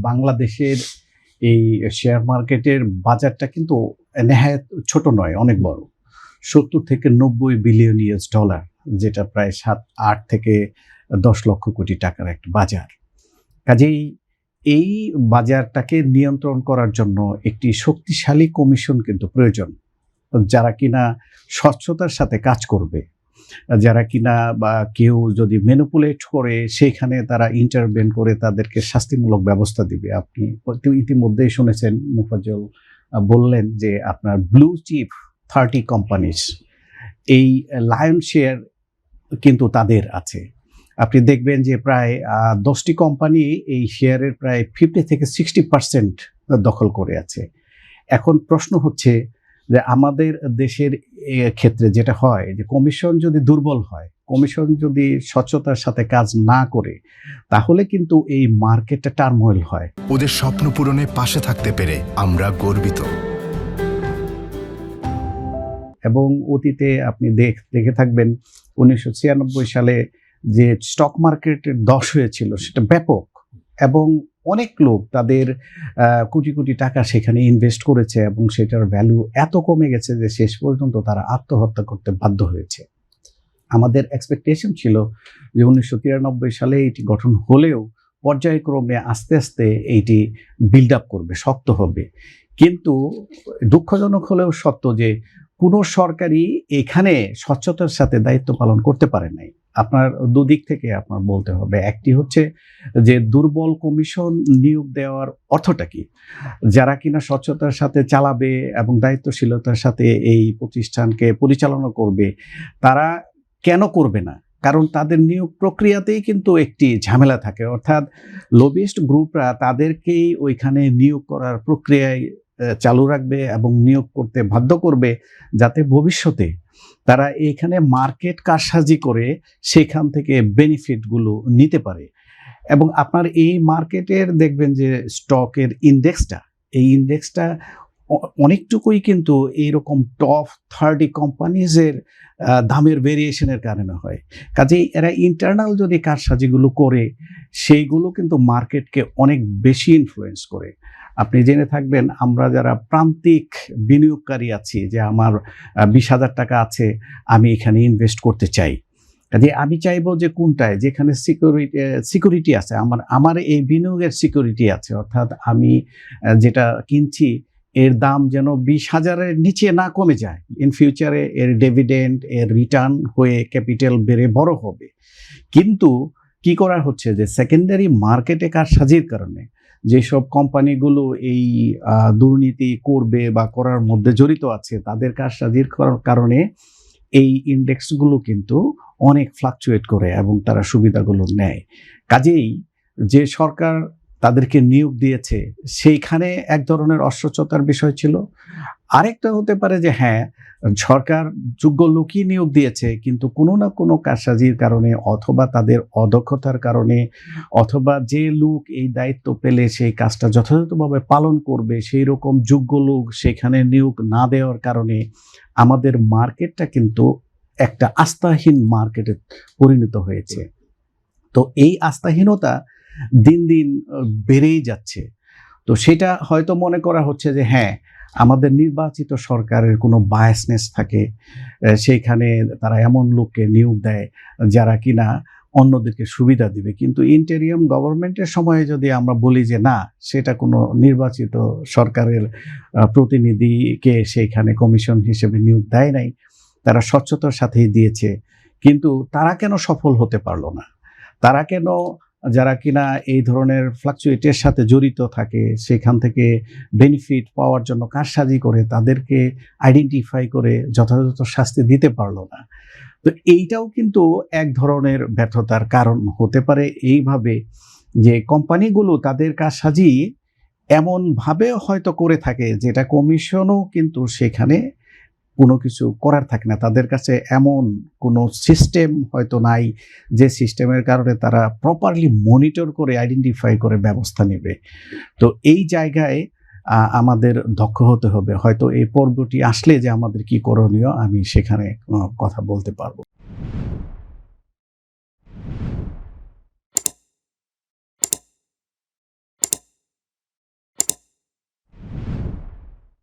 বাংলাদেশের এই শেয়ার মার্কেটের বাজারটা কিন্তু নেহায়েত ছোট নয়, অনেক বড়। ৭০ থেকে ৯০ বিলিয়ন ডলার, যেটা প্রায় ৭-৮ থেকে ১০ লক্ষ কোটি টাকার একটা বাজার। কাজেই এই বাজারটাকে নিয়ন্ত্রণ করার জন্য একটি শক্তিশালী কমিশন কিন্তু প্রয়োজন, যারা কিনা স্বচ্ছতার সাথে কাজ করবে, যারা কিনা বা কেউ যদি ম্যানিপুলেট করে সেইখানে তারা ইন্টারভেন করে তাদেরকে শাস্তিমূলক ব্যবস্থা দিবে। আপনি ইতিমধ্যেই শুনেছেন, মুফাজ্জল বললেন যে আপনার ব্লু চিপ 30 কোম্পানিজ, এই লায়ন শেয়ার কিন্তু তাদের আছে। আপনি দেখবেন যে প্রায় 10টি কোম্পানি এই শেয়ারের প্রায় 50 থেকে 60% দখল করে আছে। এখন প্রশ্ন হচ্ছে যে আমাদের দেশের ক্ষেত্রে যেটা হয় যে কমিশন যদি দুর্বল হয়, কমিশন যদি স্বচ্ছতার সাথে কাজ না করে, তাহলে কিন্তু এই মার্কেটটা টার্মোইল হয়। ওদের স্বপ্ন পূরণে পাশে থাকতে পেরে আমরা গর্বিত। এবং অতীতে আপনি দেখে থাকবেন 1996 সালে যে স্টক মার্কেটের ধস হয়েছিল, সেটা ব্যাপক, এবং অনেক লোক তাদের কোটি কোটি টাকা সেখানে ইনভেস্ট করেছে এবং সেটার ভ্যালু এত কমে গেছে যে শেষ পর্যন্ত তারা আত্মহত্যা করতে বাধ্য হয়েছে। আমাদের এক্সপেকটেশন ছিল যে 1993 সালে এটি গঠন হলেও পর্যায়ক্রমে আস্তে আস্তে এইটি বিল্ড আপ করবে, শক্ত হবে। কিন্তু দুঃখজনক হলেও সত্য যে কোনো সরকারই এখানে স্বচ্ছতার সাথে দায়িত্ব পালন করতে পারে নাই। আপনার দুদিক থেকে আপনার বলতে হবে। একটি হচ্ছে যে দুর্বল কমিশন নিয়োগ দেওয়ার অর্থটা কি, যারা কিনা স্বচ্ছতার সাথে চালাবে এবং দায়িত্বশীলতার সাথে এই প্রতিষ্ঠানকে পরিচালনা করবে, তারা কেন করবে না? কারণ তাদের নিয়োগ প্রক্রিয়াতেই কিন্তু একটি ঝামেলা থাকে, অর্থাৎ লবিস্ট গ্রুপরা তাদেরকেই ওইখানে নিয়োগ করার প্রক্রিয়ায় চালু রাখবে এবং নিয়োগ করতে বাধ্য করবে, যাতে ভবিষ্যতে তারা এইখানে মার্কেট কারসাজি করে সেখান থেকে বেনিফিটগুলো নিতে পারে। এবং আপনার এই মার্কেটের দেখবেন যে স্টকের ইন্ডেক্সটা, এই ইন্ডেক্সটা অনেকটুকুই কিন্তু এইরকম টপ 30 কোম্পানিজের দামের ভেরিয়েশনের কারণে হয়। কাজেই এরা ইন্টারনাল যদি কারসাজিগুলো করে, সেইগুলো কিন্তু মার্কেটকে অনেক বেশি ইনফ্লুয়েন্স করে। আপনি জেনে থাকবেন, আমরা যারা প্রান্তিক বিনিয়োগকারী আছি, যে আমার 20,000 টাকা আছে, আমি এখানে ইনভেস্ট করতে চাই। কাজে আমি চাইবো যে কোনটায়, যেখানে সিকিউরিটি আছে, আমার এই বিনিয়োগের সিকিউরিটি আছে, অর্থাৎ আমি যেটা কিনছি এর দাম যেন 20,000-এর নিচে না কমে যায়। ইন ফিউচারে এর ডিভিডেন্ড, এর রিটার্ন হয়ে ক্যাপিটাল বেড়ে বড় হবে। কিন্তু কি করা হচ্ছে যে সেকেন্ডারি মার্কেটে কারসাজির কারণে যেসব কোম্পানিগুলো এই দুর্নীতি করবে বা করার মধ্যে জড়িত আছে, তাদের কারসাজির কারণে এই ইন্ডেক্সগুলো কিন্তু অনেক ফ্লাকচুয়েট করে এবং তারা সুবিধাগুলো নেয়। কাজেই যে সরকার তাদেরকে নিয়োগ দিয়েছে, সেইখানে এক ধরনের অস্বচ্ছতার বিষয় ছিল। আরেকটা হতে পারে যে হ্যাঁ, সরকার যোগ্য লোকই নিয়োগ দিয়েছে, কিন্তু কোনো না কোনো কারসাজির কারণে অথবা তাদের অদক্ষতার কারণে অথবা যে লোক এই দায়িত্ব পেলে সেই কাজটা যথাযথভাবে পালন করবে, সেই রকম যোগ্য লোক সেখানে নিয়োগ না দেওয়ার কারণে আমাদের মার্কেটটা কিন্তু একটা আস্থাহীন মার্কেটে পরিণত হয়েছে। তো এই আস্থাহীনতা দিন দিন বেড়েই যাচ্ছে। তো সেটা হয়তো মনে করা হচ্ছে যে হ্যাঁ, আমাদের নির্বাচিত সরকারের কোনো বায়াসনেস থাকে, সেইখানে তারা এমন লোককে নিয়োগ দেয় যারা কিনা অন্যদেরকে সুবিধা দিবে। কিন্তু ইন্টেরিয়াম গভর্নমেন্টের সময়ে যদি আমরা বলি যে না, সেটা কোনো নির্বাচিত সরকারের প্রতিনিধিকে সেইখানে কমিশন হিসেবে নিয়োগ দেয় নাই, তারা স্বচ্ছতার সাথেই দিয়েছে, কিন্তু তারা কেন সফল হতে পারলো না? তারা কেন, যারা কিনা এই ধরনের ফ্লাকচুয়েটের সাথে জড়িত থাকে, সেখান থেকে বেনিফিট পাওয়ার জন্য কারসাজি করে, তাদেরকে আইডেন্টিফাই করে যথাযথ শাস্তি দিতে পারলো না? তো এইটাও কিন্তু এক ধরনের ব্যর্থতার কারণ হতে পারে, এইভাবে যে কোম্পানিগুলো তাদের কারসাজি এমনভাবে হয়তো করে থাকে যেটা কমিশনও কিন্তু সেখানে কোনো কিছু করার থাকে না। তাদের কাছে এমন কোনো সিস্টেম হয়তো নাই যে সিস্টেমের কারণে তারা প্রপারলি মনিটর করে আইডেন্টিফাই করে ব্যবস্থা নেবে। তো এই জায়গায় আমাদের দক্ষ হতে হবে। হয়তো এই পর্বটি আসলে যে আমাদের কি করণীয়, আমি সেখানে কথা বলতে পারবো।